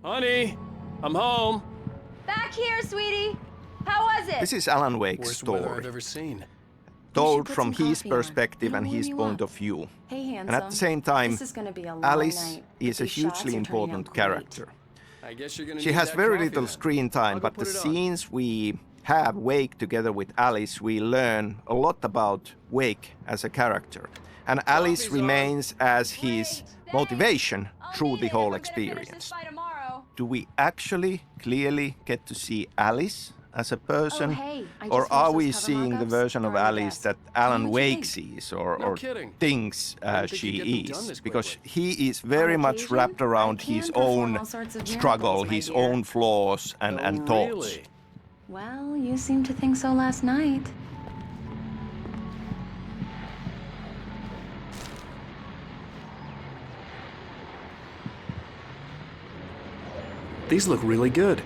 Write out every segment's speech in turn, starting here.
Honey, I'm home. Back here, sweetie. How was it? This is Alan Wake's Worst weather I've story, ever seen. told put from some his coffee on. perspective and It'll his warm you point up. of view. Hey, handsome. And at the same time, This is gonna be a long Alice night, is but a these shots hugely are turning out important great. character. I guess you're gonna She need has that very coffee little then. screen I'll time, go but put the it on. scenes we have Wake together with Alice, we learn a lot about Wake as a character. And Alice Coffee's on. remains as his Great, motivation thanks. through I'll the need it whole if I'm gonna finish this experience. by tomorrow. Do we actually clearly get to see Alice as a person? hey, I Or just are finished we those cover seeing the markups. version of They're on your Alice desk. that Tell me Alan what you Wake think. sees or kidding. thinks I didn't think she you'd get them done is? this Because quickly. he is very On much occasion, wrapped I around can his perform own all sorts of struggle, miracles, my his dear. own flaws and Oh, thoughts. really? Well, you seemed to think so last night. These look really good.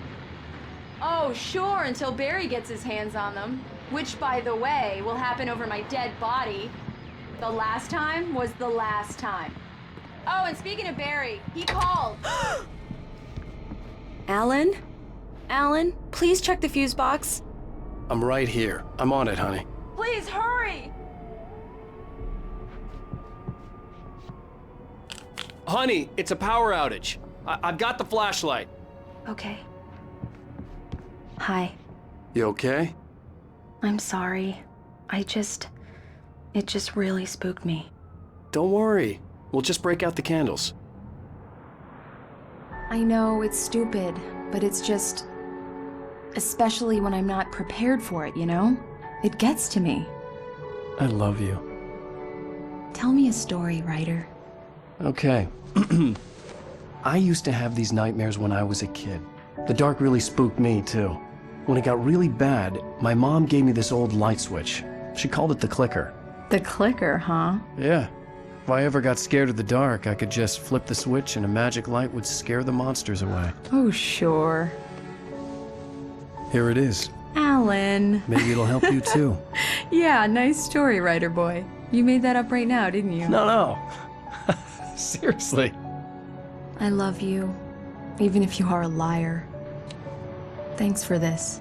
Oh, sure, until Barry gets his hands on them. Which, by the way, will happen over my dead body. The last time was the last time. Oh, and speaking of Barry, he called. Alan? Alan, please check the fuse box. I'm right here. I'm on it, honey. Please hurry! Honey, it's a power outage. I've got the flashlight. Okay. Hi. You okay? I'm sorry. It just really spooked me. Don't worry. We'll just break out the candles. I know it's stupid, but it's just... Especially when I'm not prepared for it, you know? It gets to me. I love you. Tell me a story, writer. Okay. I used to have these nightmares when I was a kid. The dark really spooked me, too. When it got really bad, my mom gave me this old light switch. She called it the clicker. The clicker, huh? Yeah. If I ever got scared of the dark, I could just flip the switch and a magic light would scare the monsters away. Oh, sure. Here it is. Alan. Maybe it'll help you, too. Yeah, nice story, writer boy. You made that up right now, didn't you? No. Seriously. I love you, even if you are a liar. Thanks for this.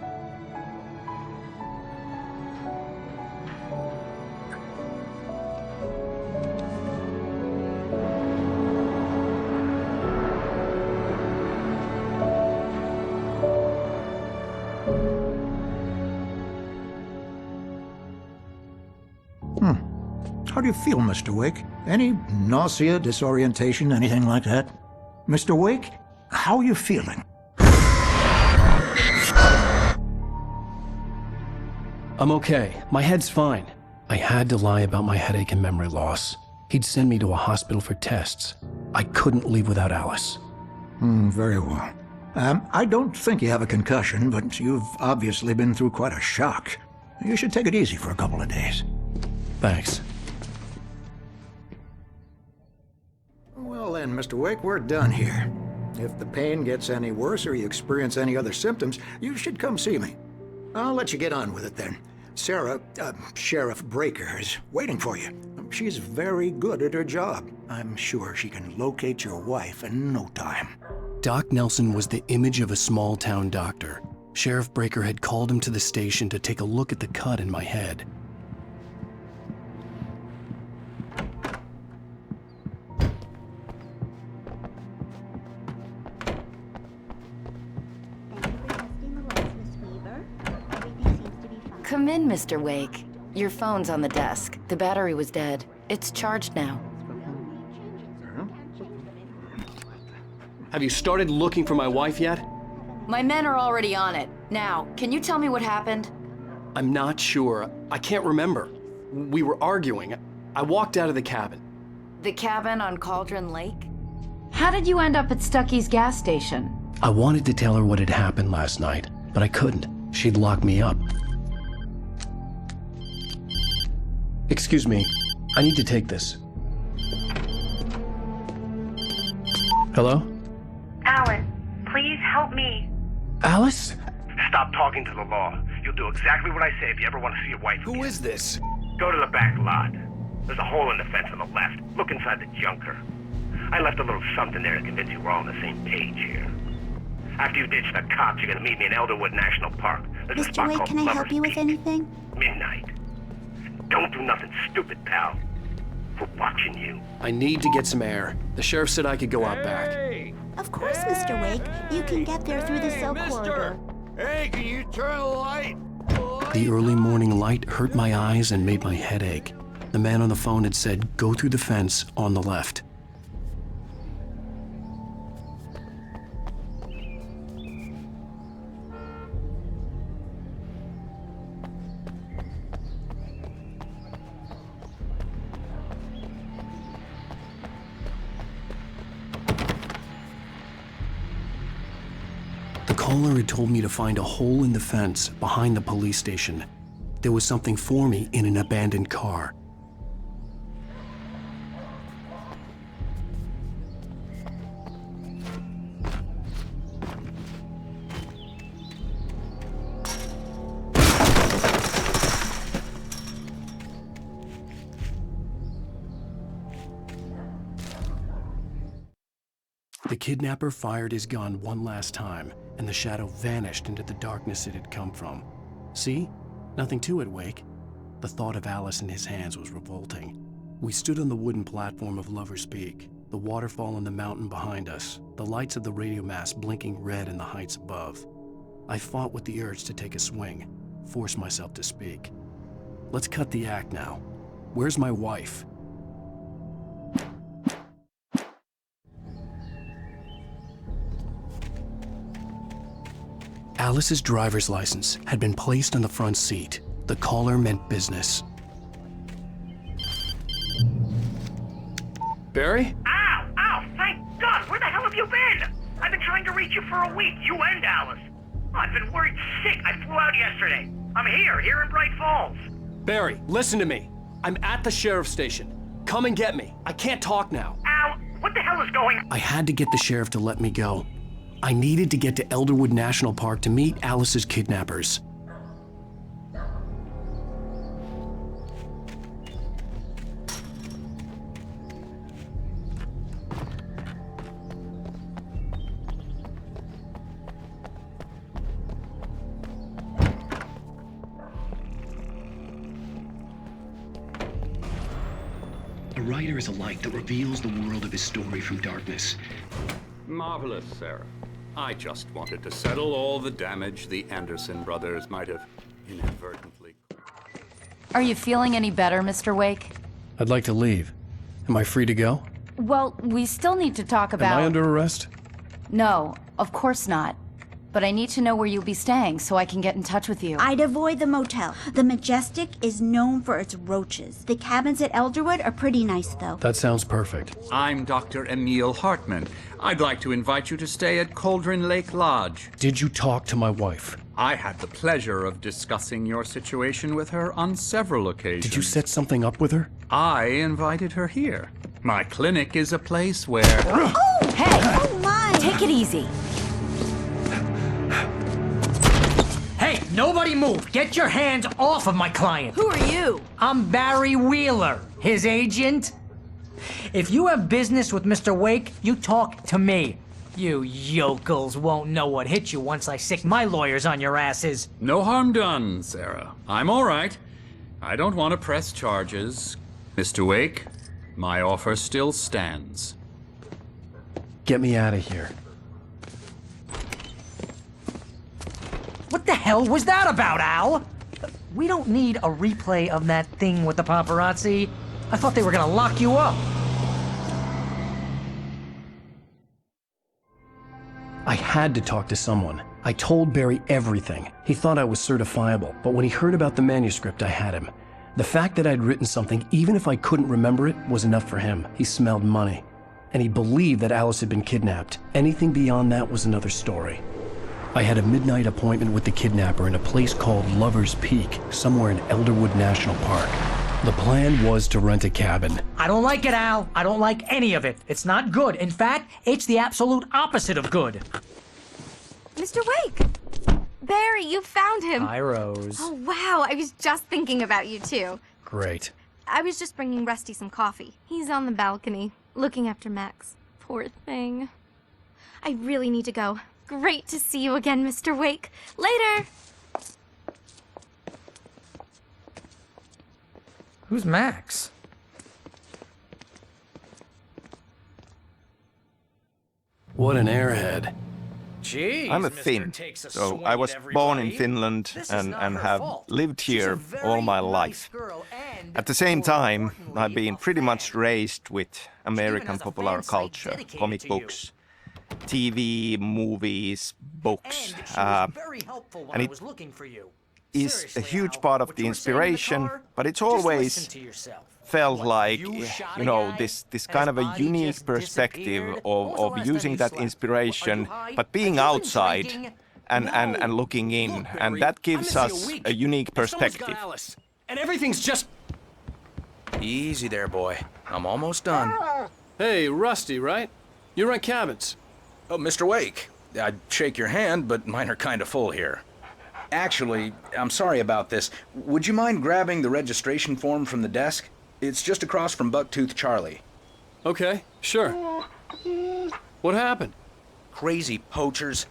How do you feel, Mr. Wake? Any nausea, disorientation, anything like that? Mr. Wake, how are you feeling? I'm okay. My head's fine. I had to lie about my headache and memory loss. He'd send me to a hospital for tests. I couldn't leave without Alice. Very well. I don't think you have a concussion, but you've obviously been through quite a shock. You should take it easy for a couple of days. Thanks. Well then, Mr. Wake, we're done here. If the pain gets any worse or you experience any other symptoms, you should come see me. I'll let you get on with it then. Sarah, Sheriff Breaker, is waiting for you. She's very good at her job. I'm sure she can locate your wife in no time. Doc Nelson was the image of a small-town doctor. Sheriff Breaker had called him to the station to take a look at the cut in my head. Come in, Mr. Wake. Your phone's on the desk. The battery was dead. It's charged now. Have you started looking for my wife yet? My men are already on it. Now, can you tell me what happened? I'm not sure. I can't remember. We were arguing. I walked out of the cabin. The cabin on Cauldron Lake? How did you end up at Stucky's gas station? I wanted to tell her what had happened last night, but I couldn't. She'd lock me up. Excuse me. I need to take this. Hello? Alan, please help me. Alice? Stop talking to the law. You'll do exactly what I say if you ever want to see your wife again. Who is this? Go to the back lot. There's a hole in the fence on the left. Look inside the junker. I left a little something there to convince you we're all on the same page here. After you ditch the cops, you're gonna meet me in Elderwood National Park. There's a Mr. spot Wake, called can I help Lover's you with Peak. anything? Midnight. Don't do nothing stupid, pal. We're watching you. I need to get some air. The sheriff said I could go out back. Of course, Mr. Wake. You can get there through the cell corridor. Hey, can you turn the light? The early morning light hurt my eyes and made my head ache. The man on the phone had said, go through the fence on the left. The caller had told me to find a hole in the fence behind the police station. There was something for me in an abandoned car. The kidnapper fired his gun one last time, and the shadow vanished into the darkness it had come from. See? Nothing to it, Wake. The thought of Alice in his hands was revolting. We stood on the wooden platform of Lover's Peak, the waterfall on the mountain behind us, the lights of the radio mast blinking red in the heights above. I fought with the urge to take a swing, force myself to speak. Let's cut the act now. Where's my wife? Alice's driver's license had been placed on the front seat. The caller meant business. Barry? Ow! Ow! Thank God! Where the hell have you been? I've been trying to reach you for a week, you and Alice. I've been worried sick. I flew out yesterday. I'm here in Bright Falls. Barry, listen to me. I'm at the sheriff's station. Come and get me. I can't talk now. Ow! What the hell is going on? I had to get the sheriff to let me go. I needed to get to Elderwood National Park to meet Alice's kidnappers. A writer is a light that reveals the world of his story from darkness. Marvelous, Sarah. I just wanted to settle all the damage the Anderson brothers might have inadvertently. Are you feeling any better, Mr. Wake? I'd like to leave. Am I free to go? Well, we still need to talk about... Am I under arrest? No, of course not. But I need to know where you'll be staying so I can get in touch with you. I'd avoid the motel. The Majestic is known for its roaches. The cabins at Elderwood are pretty nice, though. That sounds perfect. I'm Dr. Emil Hartman. I'd like to invite you to stay at Cauldron Lake Lodge. Did you talk to my wife? I had the pleasure of discussing your situation with her on several occasions. Did you set something up with her? I invited her here. My clinic is a place where... Oh! Hey! Oh, my! Take it easy. Hey, nobody move! Get your hands off of my client! Who are you? I'm Barry Wheeler, his agent. If you have business with Mr. Wake, you talk to me. You yokels won't know what hit you once I sick my lawyers on your asses. No harm done, Sarah. I'm all right. I don't want to press charges. Mr. Wake, my offer still stands. Get me out of here. What the hell was that about, Al? We don't need a replay of that thing with the paparazzi. I thought they were gonna lock you up. I had to talk to someone. I told Barry everything. He thought I was certifiable, but when he heard about the manuscript, I had him. The fact that I'd written something, even if I couldn't remember it, was enough for him. He smelled money. And he believed that Alice had been kidnapped. Anything beyond that was another story. I had a midnight appointment with the kidnapper in a place called Lover's Peak, somewhere in Elderwood National Park. The plan was to rent a cabin. I don't like it, Al. I don't like any of it. It's not good. In fact, it's the absolute opposite of good. Mr. Wake! Barry, you found him. Hi, Rose. Oh, wow. I was just thinking about you, too. Great. I was just bringing Rusty some coffee. He's on the balcony, looking after Max. Poor thing. I really need to go. Great to see you again, Mr. Wake. Later! Who's Max? What an airhead. Jeez, I'm a Mr. Finn, Takes a so swing I at was everybody. born in Finland This is and not her have fault. lived She's a here very all my nice life. girl and, At the same more time, importantly, I've been a pretty fan. much raised with American has a popular fan site culture, dedicated comic to you. books, TV, movies, books. And she was very helpful when and I it was looking for you. is Seriously, a huge Al, part of what the you were saying in the inspiration, car, but it's just always listen to yourself. felt What, like, you shot you a know, guy this and kind his of a body unique just perspective disappeared? When was the of last time using you that slept? inspiration, Are you high? but being Have you been outside drinking? and looking in. Look, And Barry, that gives I'm missing us a week. a unique And someone's got perspective. Alice, and everything's just... Easy there, boy. I'm almost done. Hey, Rusty, right? You rent cabins. Oh, Mr. Wake. I'd shake your hand, but mine are kind of full here. Actually, I'm sorry about this. Would you mind grabbing the registration form from the desk? It's just across from Bucktooth Charlie. Okay, sure. What happened? Crazy poachers.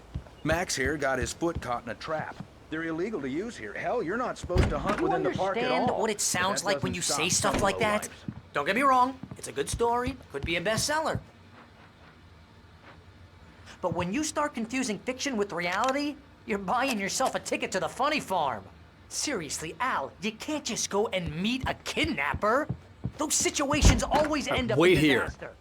Max here got his foot caught in a trap. They're illegal to use here. Hell, you're not supposed to hunt within the park at all. understand what it But sounds that like when doesn't you stop say some stuff like that? lowlifes. Don't get me wrong, it's a good story, could be a bestseller. But when you start confusing fiction with reality, you're buying yourself a ticket to the funny farm. Seriously, Al, you can't just go and meet a kidnapper. Those situations always end up wait in here. disaster.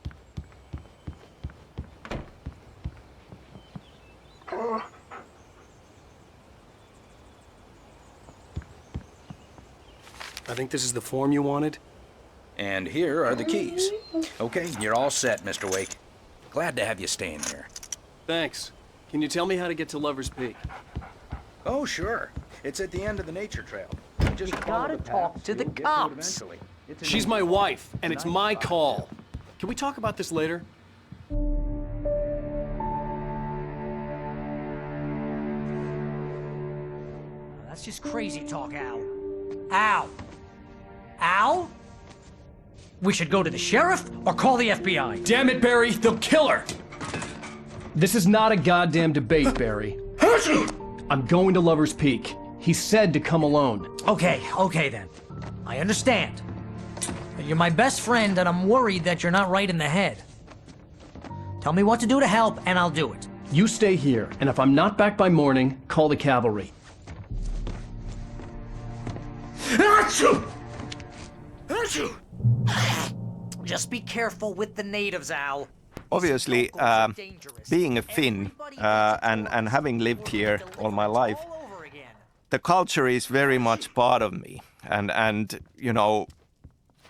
I think this is the form you wanted. And here are the keys. Okay, you're all set, Mr. Wake. Glad to have you staying here. Thanks. Can you tell me how to get to Lover's Peak? Oh, sure. It's at the end of the nature trail. Just You follow gotta the path, talk to the you'll get it cops. eventually. It's in She's the- my wife, and it's my call. Can we talk about this later? That's just crazy talk, Al. Al? Al? We should go to the sheriff or call the FBI. Damn it, Barry, they'll kill her! This is not a goddamn debate, Barry. I'm going to Lover's Peak. He said to come alone. Okay then. I understand. You're my best friend, and I'm worried that you're not right in the head. Tell me what to do to help, and I'll do it. You stay here, and if I'm not back by morning, call the cavalry. Just be careful with the natives, Al. Obviously, being a Finn and having lived here all my life, the culture is very much part of me, and you know,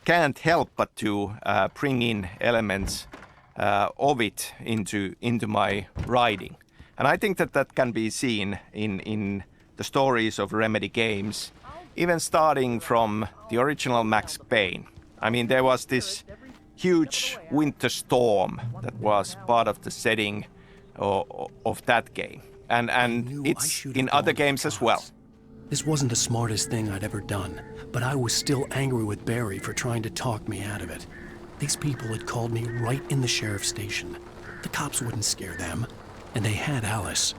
can't help but to bring in elements of it into my writing, and I think that can be seen in the stories of Remedy games, even starting from the original Max Payne. I mean, there was this huge winter storm that was part of the setting of that game, and it's in other games as well. This wasn't the smartest thing I'd ever done, but I was still angry with Barry for trying to talk me out of it. These people had called me right in the sheriff's station. The cops wouldn't scare them, and they had Alice.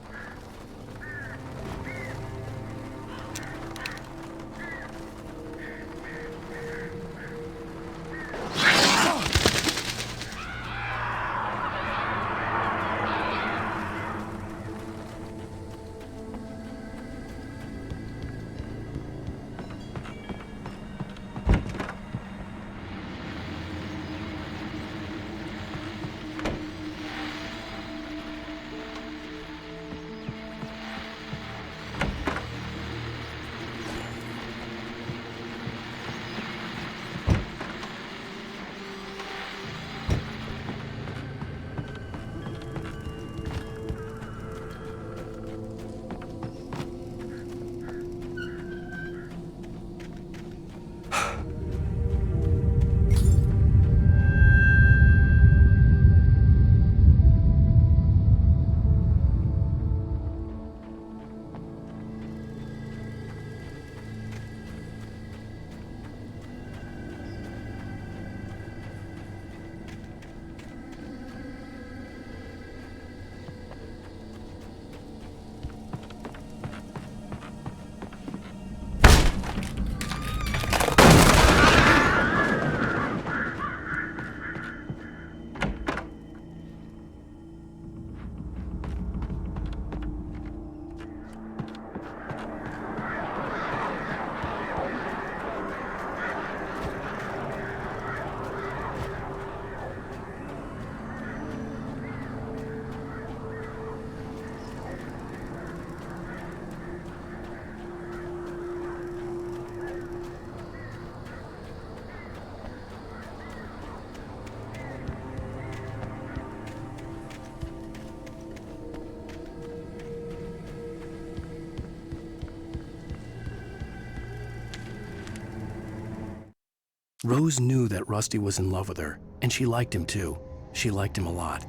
Rose knew that Rusty was in love with her, and she liked him too. She liked him a lot.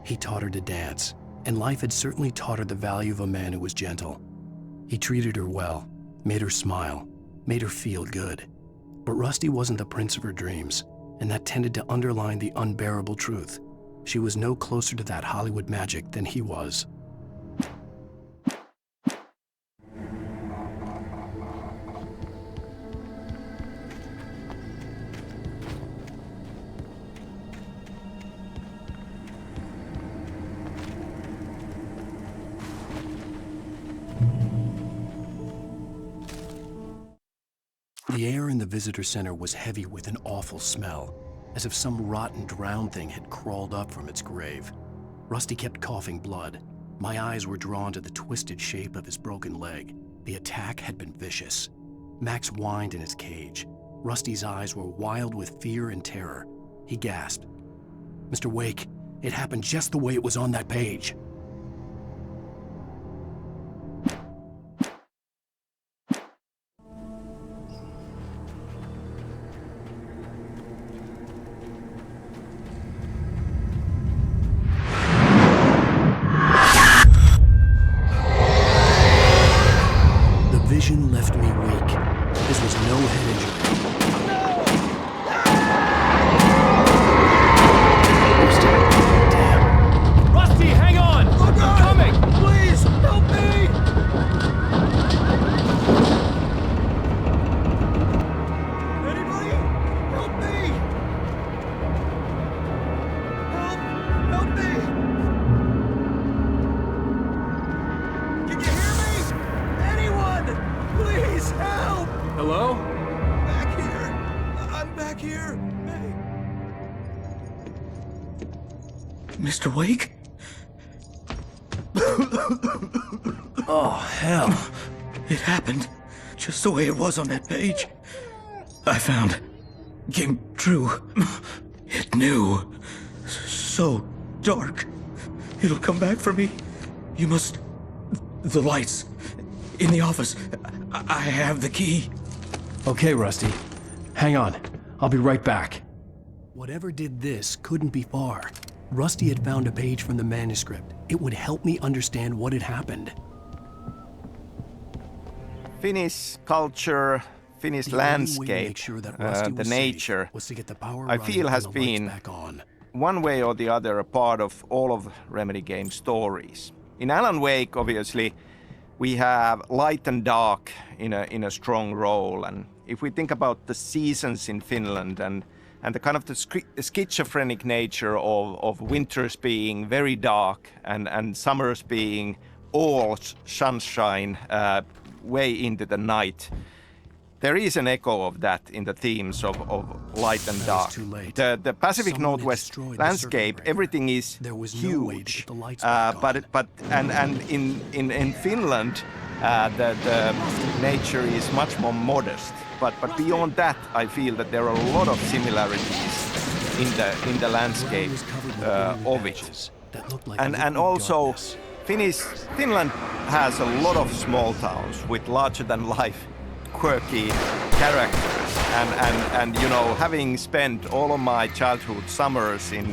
He taught her to dance, and life had certainly taught her the value of a man who was gentle. He treated her well, made her smile, made her feel good. But Rusty wasn't the prince of her dreams, and that tended to underline the unbearable truth. She was no closer to that Hollywood magic than he was. The air in the visitor center was heavy with an awful smell, as if some rotten drowned thing had crawled up from its grave. Rusty kept coughing blood. My eyes were drawn to the twisted shape of his broken leg. The attack had been vicious. Max whined in his cage. Rusty's eyes were wild with fear and terror. He gasped. "Mr. Wake, it happened just the way it was on that page." Vision left me weak. This was no head injury. Damn. Rusty, hang on! I'm coming! Please, help me! Anybody? Help me! Help me! Can you hear me? Anyone! Please help! Hello? Back here. I'm back here. Hey. Mr. Wake? Oh, hell. It happened just the way it was on that page. I found. Came true. It knew. So dark. It'll come back for me. You must... The lights. In the office. I have the key. Okay, Rusty. Hang on. I'll be right back. Whatever did this couldn't be far. Rusty had found a page from the manuscript. It would help me understand what had happened. Finnish culture, Finnish landscape, the nature, I feel has been, one way or the other, a part of all of Remedy Games' stories. In Alan Wake, obviously, we have light and dark in a strong role, and if we think about the seasons in Finland and the kind of the schizophrenic nature of winters being very dark and summers being all sunshine way into the night, there is an echo of that in the themes of light and dark. The Pacific Northwest landscape, everything is huge, but in Finland, the nature is much more modest. But beyond that, I feel that there are a lot of similarities in the landscape of it, and also Finland has a lot of small towns with larger-than-life, quirky characters, and you know, having spent all of my childhood summers in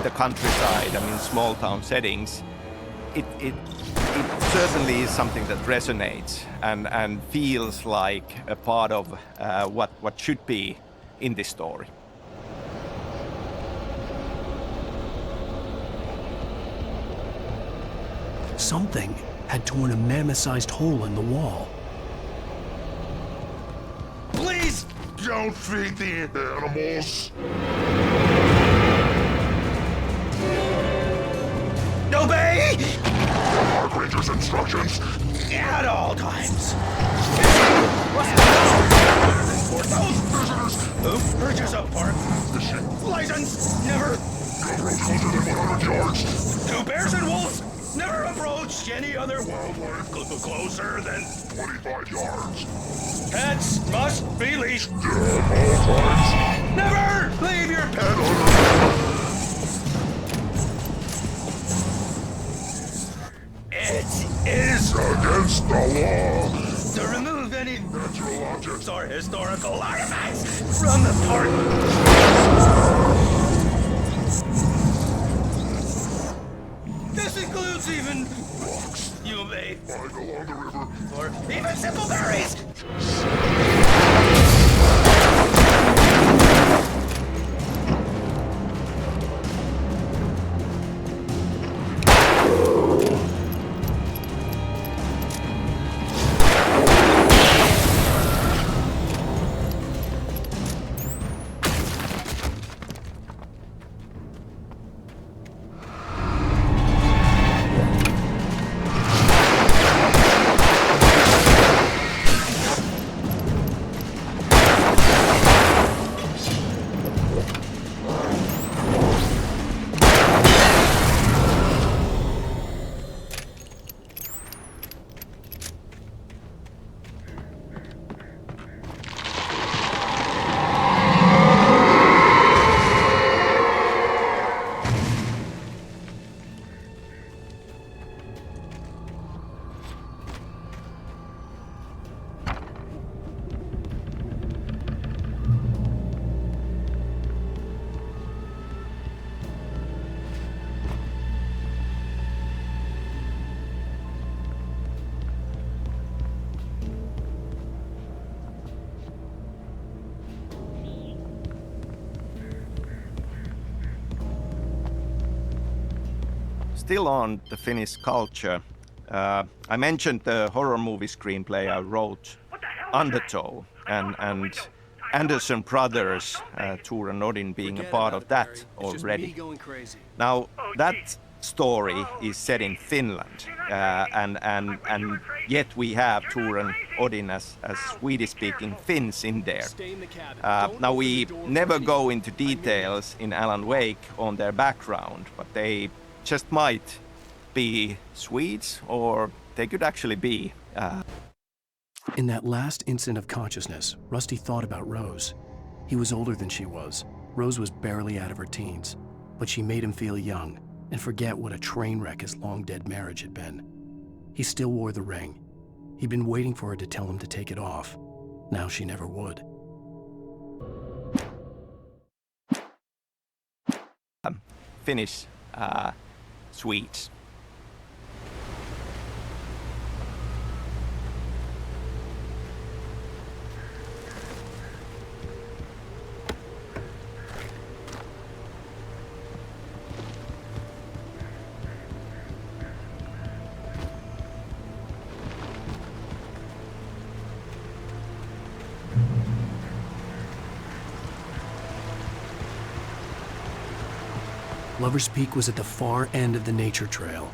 the countryside, I mean, small town settings, it certainly is something that resonates and feels like a part of what should be in this story. Something had torn a mammoth-sized hole in the wall. Please don't feed the animals. Obey! Park Ranger's instructions. At all times. For those visitors who purchase a park license, never approach closer than 100 yards. To bears and wolves, never approach any other wildlife closer than 25 yards. Pets must be leashed. At all times. Never leave your pet under. It is against the law to remove any natural object Treasures are historical artifacts from the park. This includes even you may find along the river, or even simple berries. Still on the Finnish culture, I mentioned the horror movie screenplay I wrote, Undertow, and Anderson Brothers, Tor and Odin being a part of that already. Now, that story is set in Finland, and yet we have Tor and Odin as Swedish-speaking Finns in there. Now, we never go into details in Alan Wake on their background, but they just might be Swedes, or they could actually be. In that last instant of consciousness, Rusty thought about Rose. He was older than she was. Rose was barely out of her teens, but she made him feel young and forget what a train wreck his long-dead marriage had been. He still wore the ring. He'd been waiting for her to tell him to take it off. Now she never would. Finnish Swedes. Lover's Peak was at the far end of the nature trail.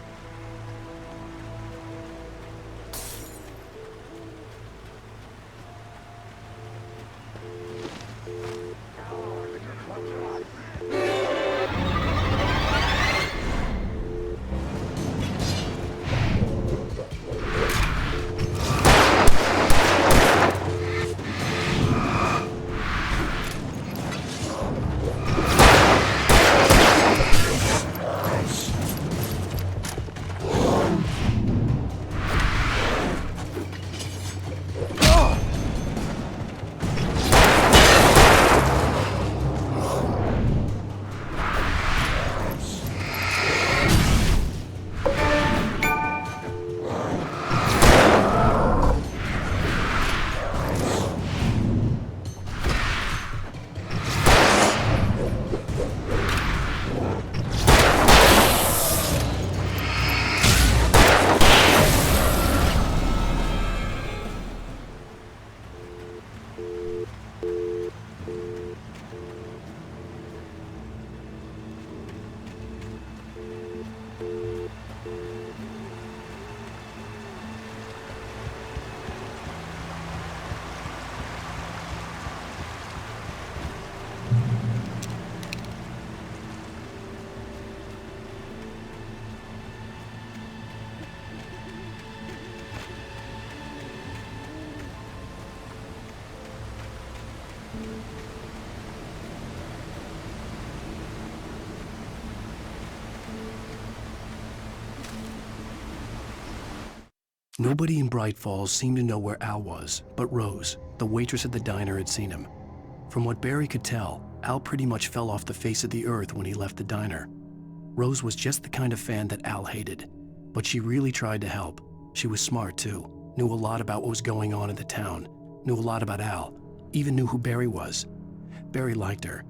Nobody in Bright Falls seemed to know where Al was, but Rose, the waitress at the diner, had seen him. From what Barry could tell, Al pretty much fell off the face of the earth when he left the diner. Rose was just the kind of fan that Al hated, but she really tried to help. She was smart too, knew a lot about what was going on in the town, knew a lot about Al, even knew who Barry was. Barry liked her.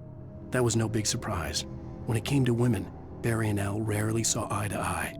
That was no big surprise. When it came to women, Barry and Al rarely saw eye to eye.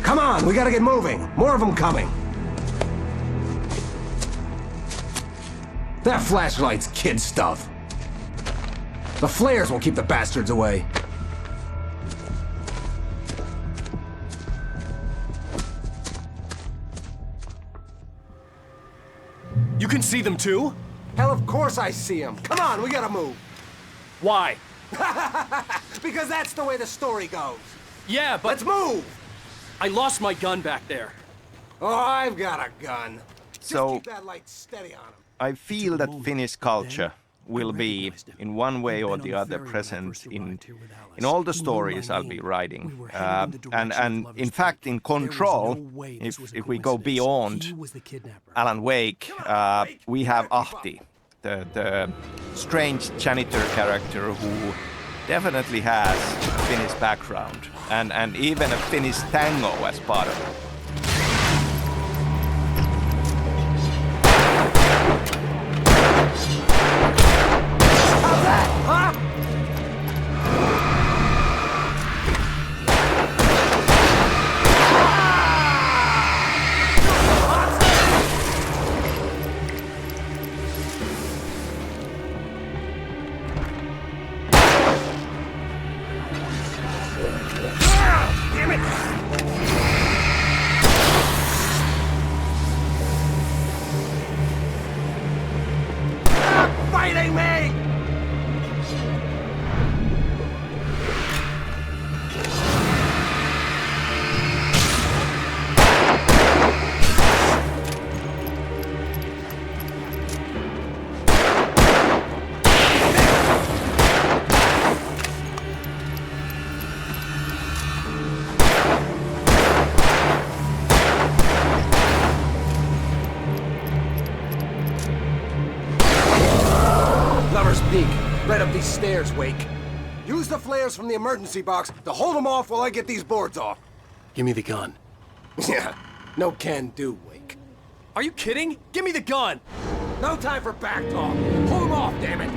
Come on, we gotta get moving. More of them coming. That flashlight's kid stuff. The flares won't keep the bastards away. You can see them too? Hell, of course I see them. Come on, we gotta move. Why? Because that's the way the story goes. Yeah, but... Let's move! I lost my gun back there. Oh, I've got a gun. Just So, keep that light steady on him. I feel that Finnish culture will be, in one way or the other, present in all the stories I'll be writing. And in fact, in Control, if we go beyond Alan Wake, we have Ahti, the strange janitor character who definitely has a Finnish background, and even a Finnish tango as part of it. Fighting me! Lover's Peak, right up these stairs, Wake. Use the flares from the emergency box to hold them off while I get these boards off. Give me the gun. Yeah, no can do, Wake. Are you kidding? Give me the gun! No time for back talk. Pull him off, damn it!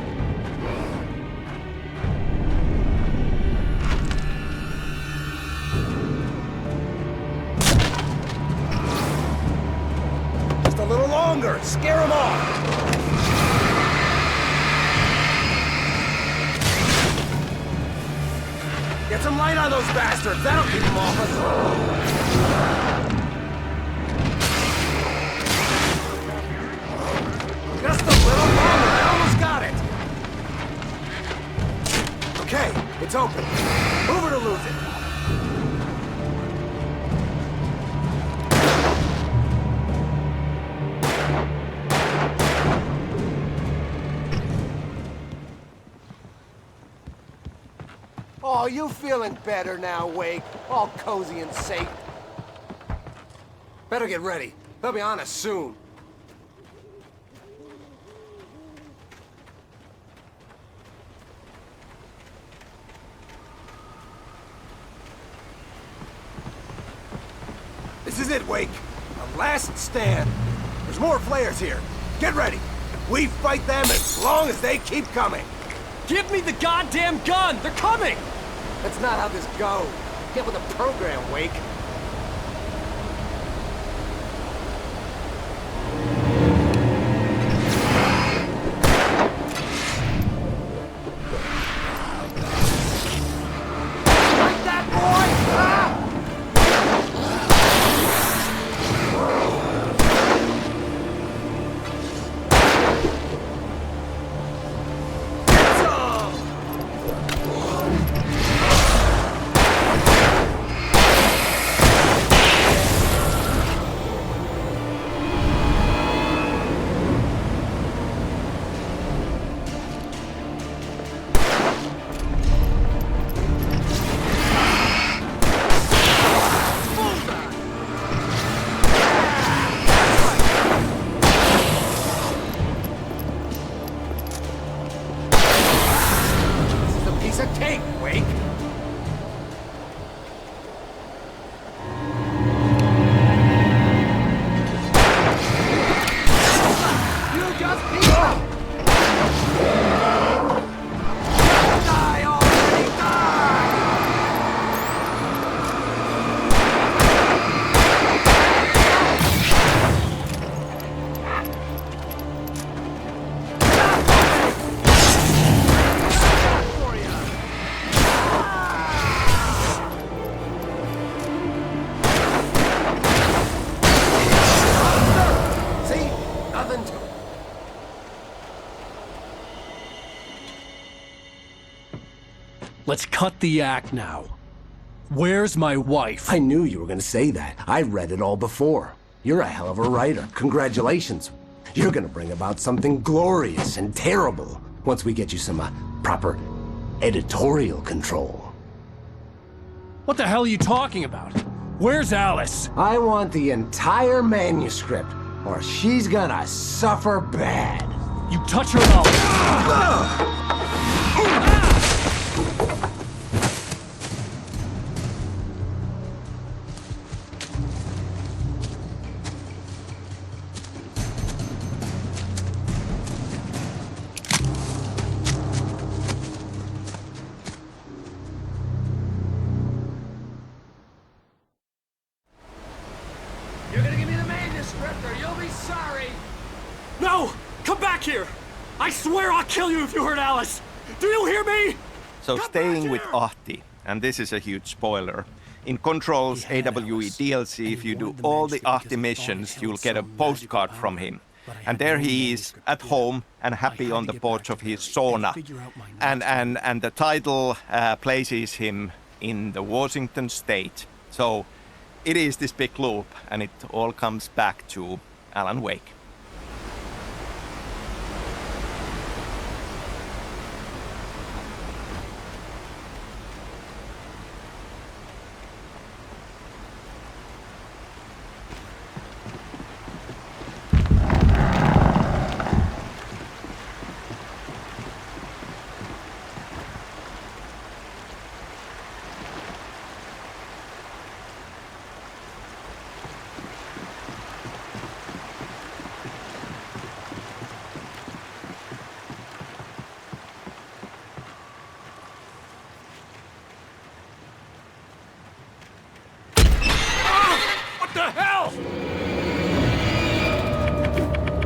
Just a little longer. Scare him off. Get some light on those bastards. That'll keep them off us. Just a little longer. I almost got it. Okay, it's open. Move it or lose it. Oh, you feeling better now, Wake? All cozy and safe. Better get ready. They'll be on us soon. This is it, Wake. The last stand. There's more flares here. Get ready. We fight them as long as they keep coming. Give me the goddamn gun! They're coming! That's not how this goes. Get with the program, Wake. Like that, boy! Ah! Let's cut the act now. Where's my wife? I knew you were gonna say that. I read it all before. You're a hell of a writer. Congratulations. You're gonna bring about something glorious and terrible once we get you some proper editorial control. What the hell are you talking about? Where's Alice? I want the entire manuscript, or she's gonna suffer bad. You touch her and I'll... You're gonna give me the manuscript, or you'll be sorry. No! Come back here! I swear I'll kill you if you hurt Alice! Do you hear me? So staying with Ahti, and this is a huge spoiler. In Control's AWE DLC, if you do all the Ahti missions, you'll get a postcard from him. And there he is, at home and happy on the porch of his sauna. And the title places him in the Washington state. So it is this big loop, and it all comes back to Alan Wake.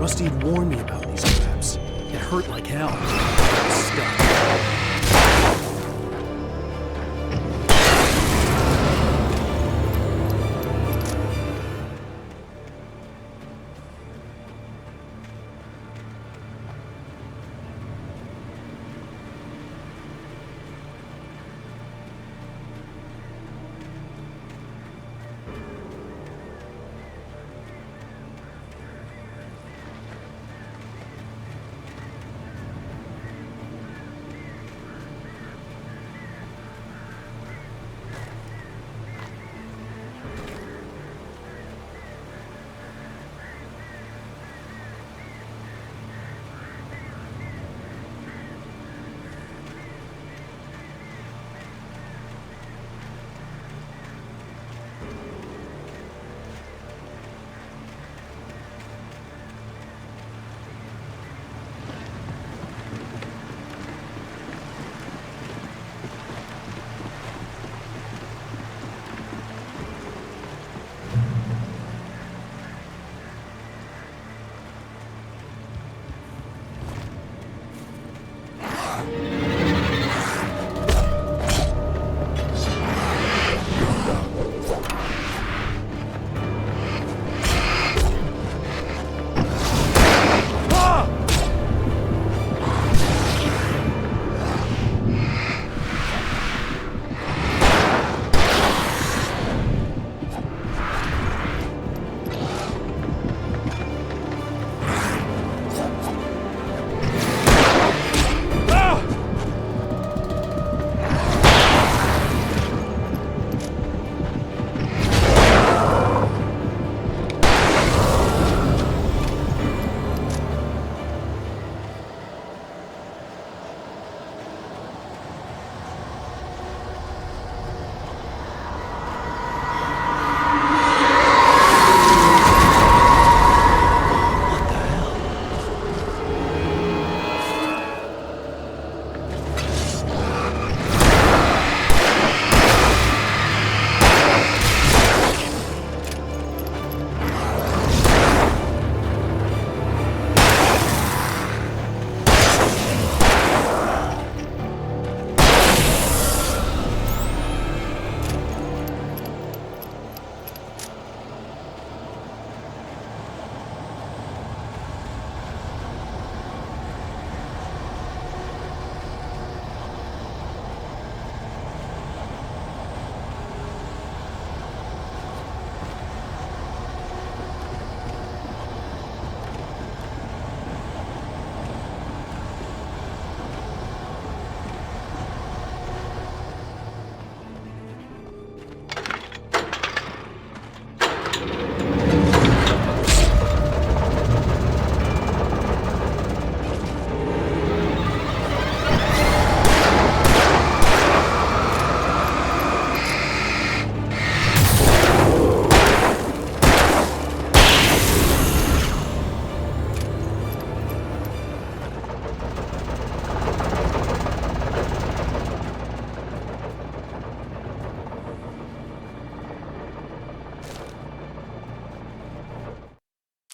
Rusty had warned me about these traps. It hurt like hell. I was stuck.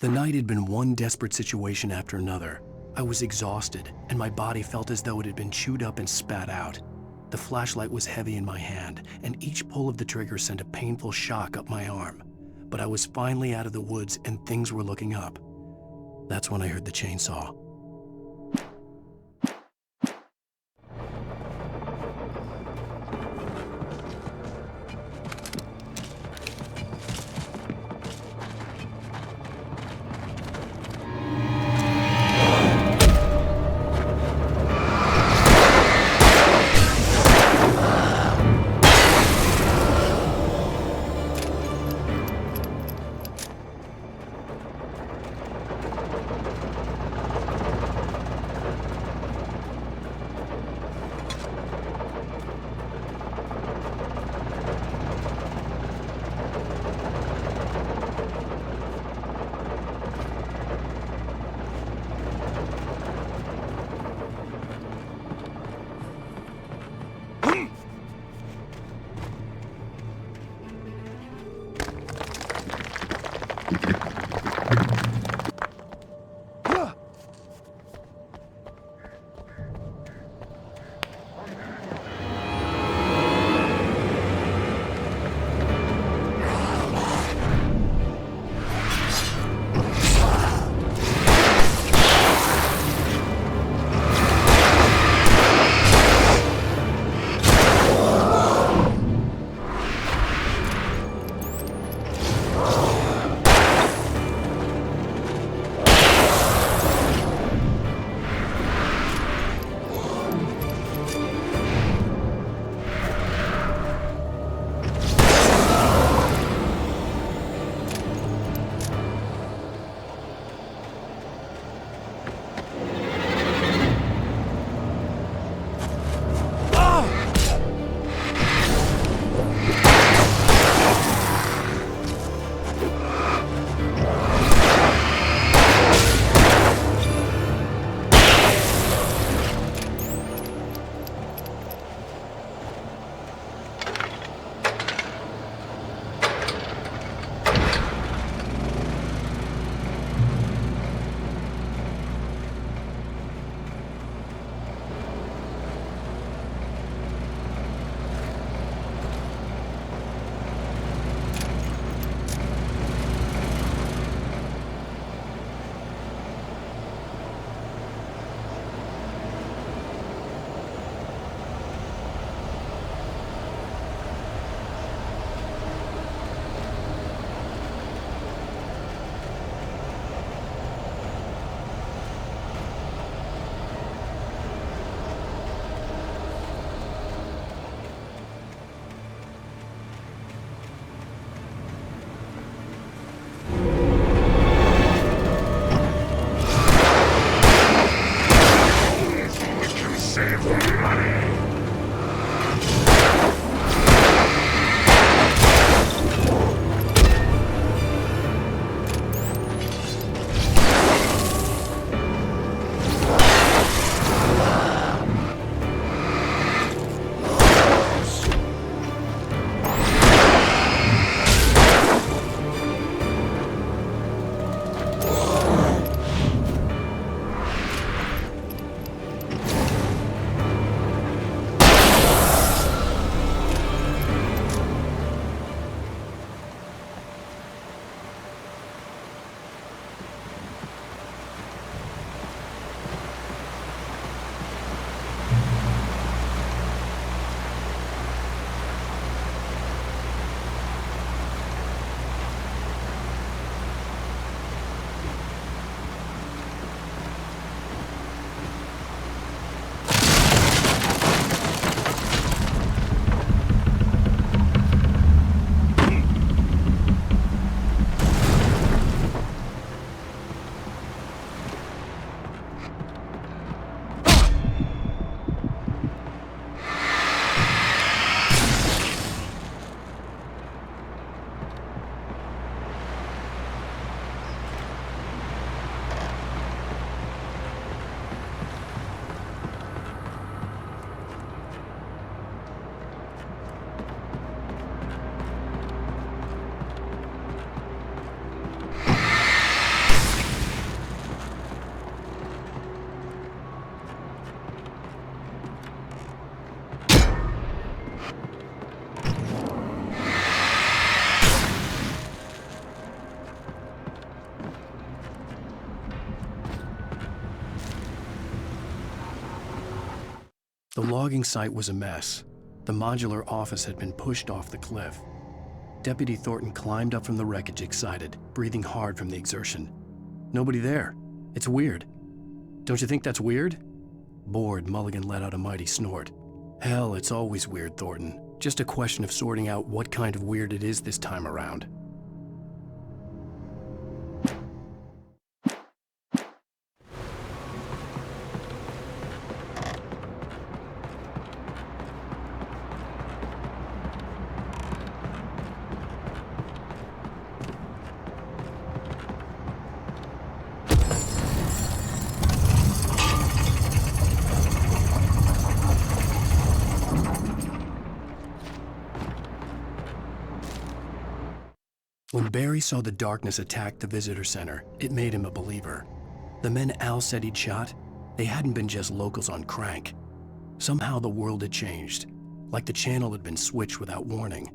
The night had been one desperate situation after another. I was exhausted, and my body felt as though it had been chewed up and spat out. The flashlight was heavy in my hand, and each pull of the trigger sent a painful shock up my arm. But I was finally out of the woods, and things were looking up. That's when I heard the chainsaw. The logging site was a mess. The modular office had been pushed off the cliff. Deputy Thornton climbed up from the wreckage excited, breathing hard from the exertion. Nobody there. It's weird. Don't you think that's weird? Bored, Mulligan let out a mighty snort. Hell, it's always weird, Thornton. Just a question of sorting out what kind of weird it is this time around. When Barry saw the darkness attack the visitor center, it made him a believer. The men Al said he'd shot, they hadn't been just locals on crank. Somehow the world had changed, like the channel had been switched without warning.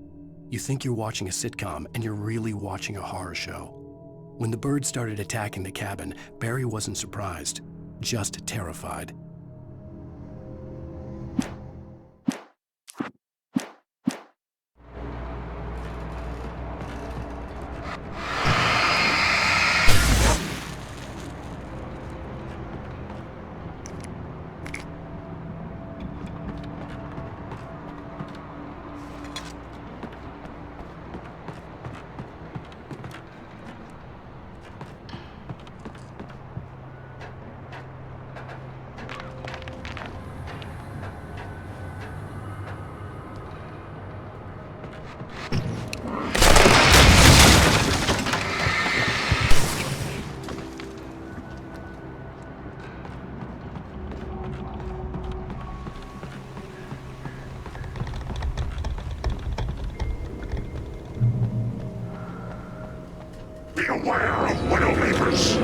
You think you're watching a sitcom, and you're really watching a horror show. When the birds started attacking the cabin, Barry wasn't surprised, just terrified. Beware of Widowmakers!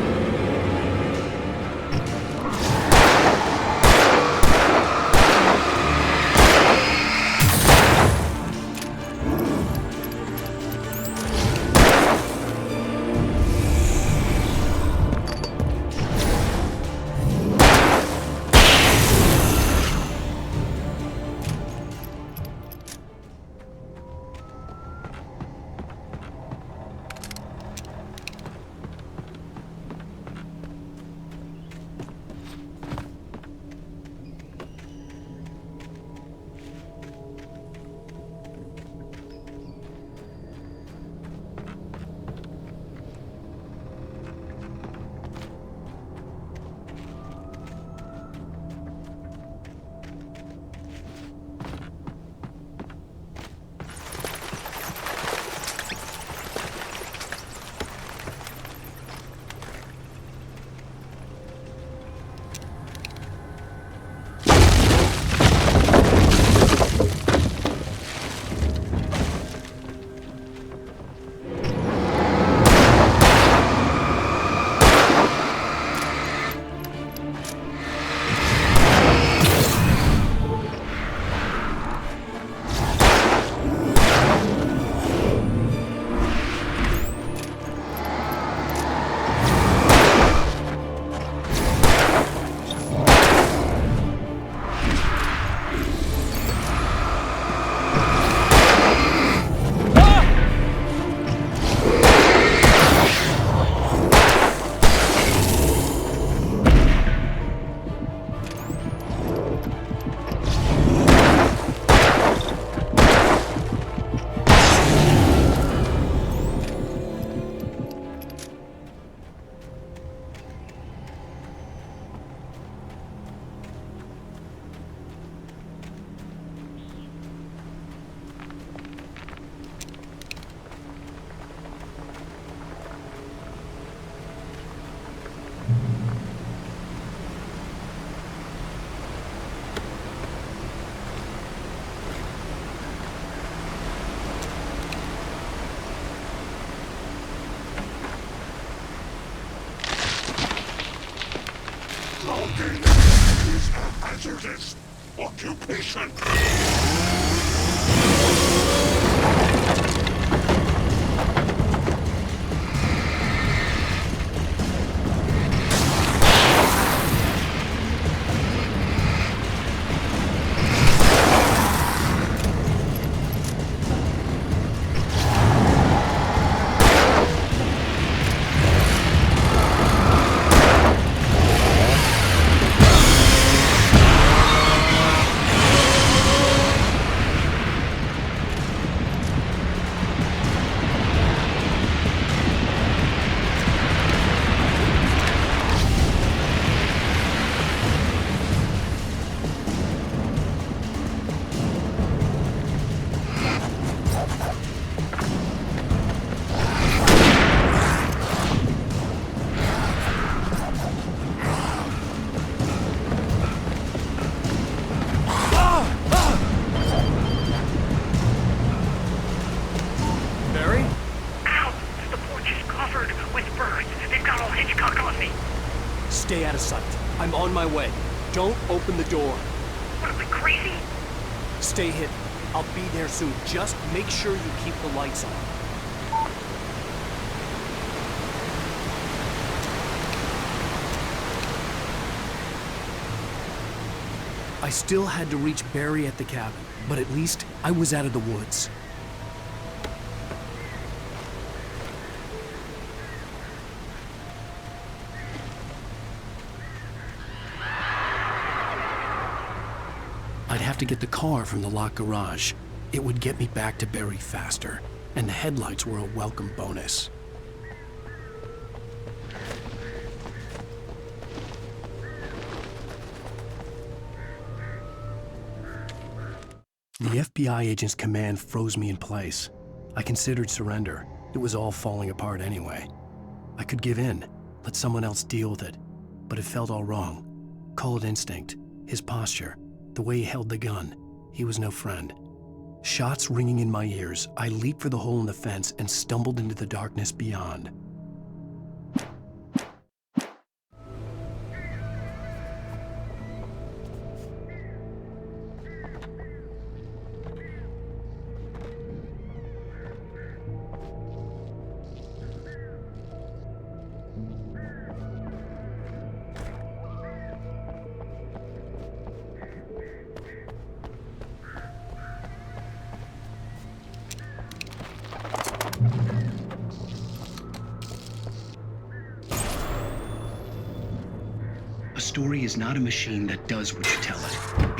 Logging is a hazardous occupation. Stay out of sight. I'm on my way. Don't open the door. What, are we crazy? Stay hidden. I'll be there soon. Just make sure you keep the lights on. I still had to reach Barry at the cabin, but at least I was out of the woods. I'd have to get the car from the locked garage. It would get me back to Barry faster, and the headlights were a welcome bonus. The FBI agent's command froze me in place. I considered surrender. It was all falling apart anyway. I could give in, let someone else deal with it, but it felt all wrong. Call it instinct, his posture, the way he held the gun. He was no friend. Shots ringing in my ears, I leaped for the hole in the fence and stumbled into the darkness beyond. A story is not a machine that does what you tell it.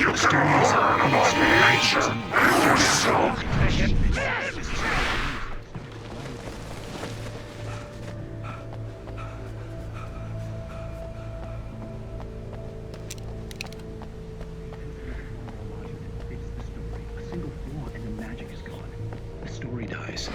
A story is a single flaw and the magic is gone. The story dies.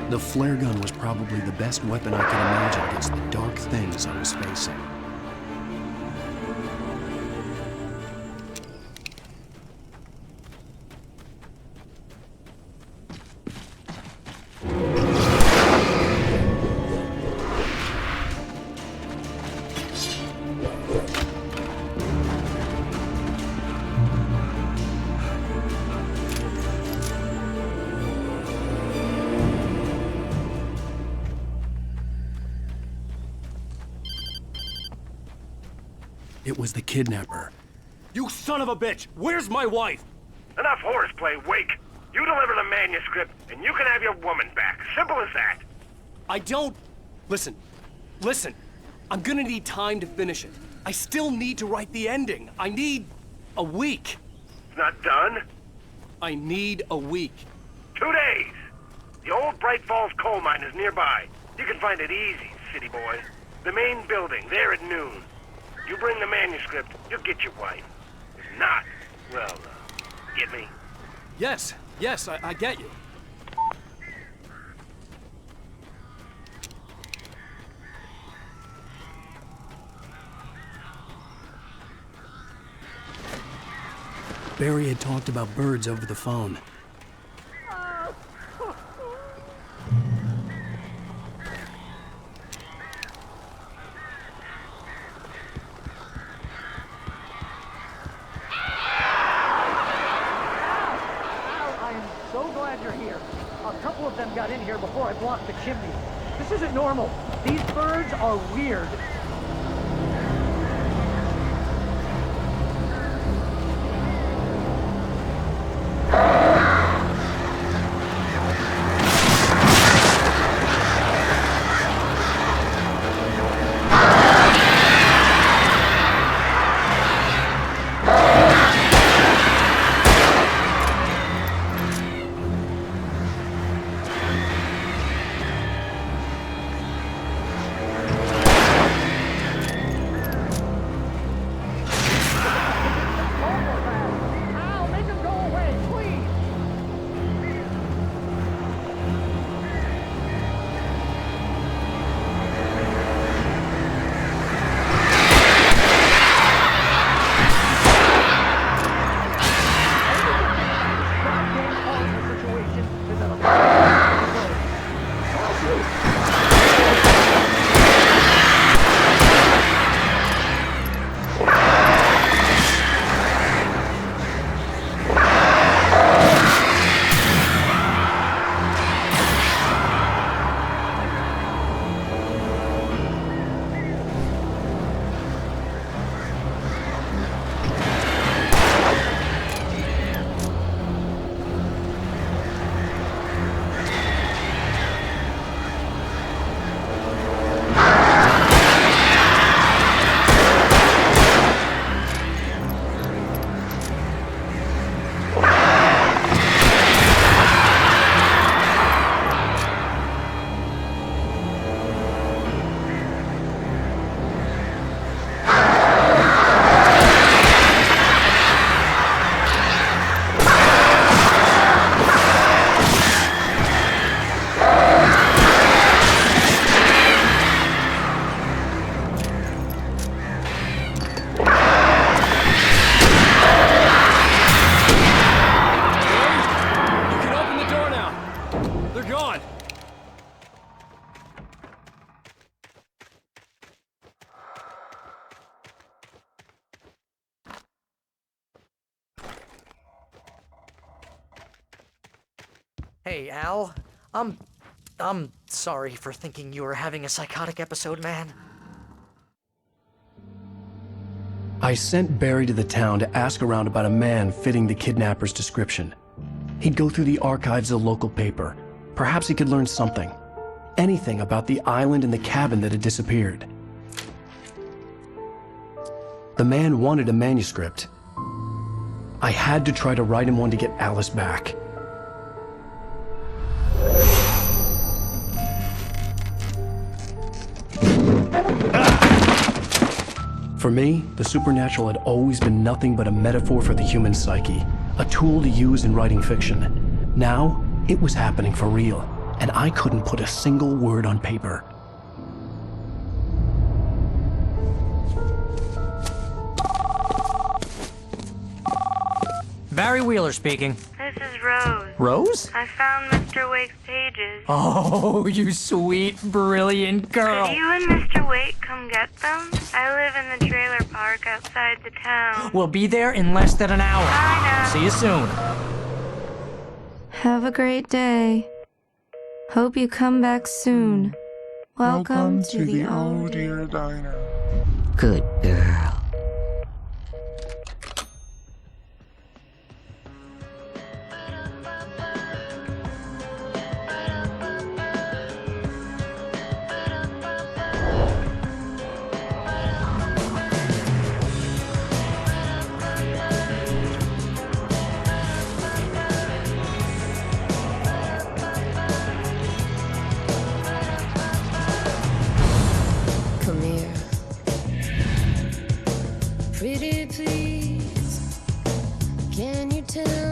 The flare gun was probably the best weapon I could imagine against the dark things I was facing. It was the kidnapper. You son of a bitch! Where's my wife? Enough horseplay, Wake. You deliver the manuscript, and you can have your woman back. Simple as that. I don't... Listen. I'm gonna need time to finish it. I still need to write the ending. I need a week. It's not done? I need a week. 2 days. The old Bright Falls coal mine is nearby. You can find it easy, city boy. The main building, there at noon. You bring the manuscript, you'll get your wife. If not, well, get me? Yes, I get you. Barry had talked about birds over the phone. So glad you're here. A couple of them got in here before I blocked the chimney. This isn't normal. These birds are weird. Hey, Al. I'm sorry for thinking you were having a psychotic episode, man. I sent Barry to the town to ask around about a man fitting the kidnapper's description. He'd go through the archives of the local paper. Perhaps he could learn something. Anything about the island and the cabin that had disappeared. The man wanted a manuscript. I had to try to write him one to get Alice back. For me, the supernatural had always been nothing but a metaphor for the human psyche, a tool to use in writing fiction. Now, it was happening for real, and I couldn't put a single word on paper. Barry Wheeler speaking. This is Rose. Rose? I found Mr. Wake's pages. Oh, you sweet, brilliant girl. Could you and Mr. Wake come get them? I live in the trailer park outside the town. We'll be there in less than an hour. Bye now. See you soon. Have a great day. Hope you come back soon. Welcome to the Oh Dear Diner. Good girl. till